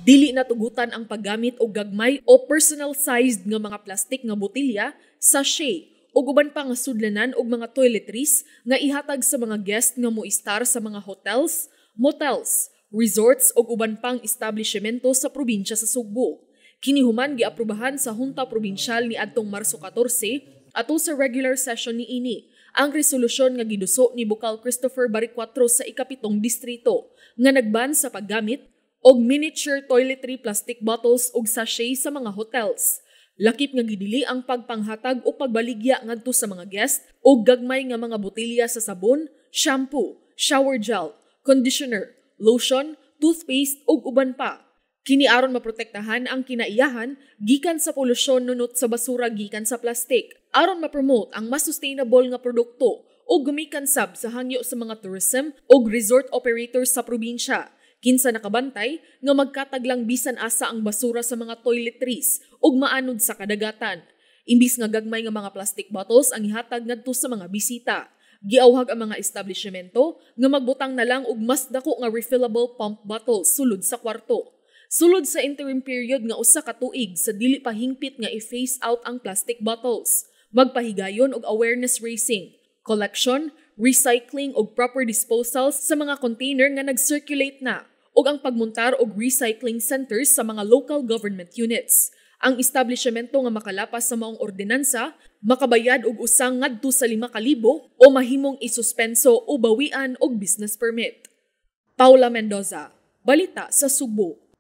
Dili natugutan ang paggamit og gagmay o personal-sized nga mga plastik nga botilya, sachet, o uban pa nga sudlanan og mga toiletries nga ihatag sa mga guest nga moistar sa mga hotels, motels, resorts o uban pang establishmento sa probinsya sa Sugbo. Kini human giaprubahan sa Hunta Probinsyal ni adtong Marso 14 ato sa regular session niini ang resolusyon nga giduso ni Bukal Christopher Baricuatro sa ikapitong distrito nga nagban sa paggamit og miniature toiletry plastic bottles ug sachet sa mga hotels. Lakip nga gidili ang pagpanghatag o pagbaligya ngadto sa mga guest og gagmay nga mga botilya sa sabon, shampoo, shower gel, conditioner, lotion, toothpaste ug uban pa. Kini aron maprotektahan ang kinaiyahan gikan sa polusyon nunot sa basura gikan sa plastik, aron ma-promote ang mas sustainable nga produkto o gumikan sab sa hangyo sa mga tourism o resort operators sa probinsya. Kinsa nakabantay nga magkataglang bisan asa ang basura sa mga toiletries ug maanod sa kadagatan. Imbis nga gagmay nga mga plastic bottles ang ihatag ngadto sa mga bisita, giawhag ang mga establishmento nga magbutang na lang og mas dako nga refillable pump bottles sulod sa kwarto. Sulod sa interim period nga usa ka tuig sa dili pa hingpit nga i-phase out ang plastic bottles, magpahigayon og awareness raising, collection, recycling ug proper disposals sa mga container nga nag-circulate na ug ang pagmontar og recycling centers sa mga local government units. Ang establishmento nga makalapas sa maong ordinansa, makabayad og usang ngadto sa 5,000 o mahimong isuspenso o bawian og business permit. Paula Mendoza, Balita sa Sugbo.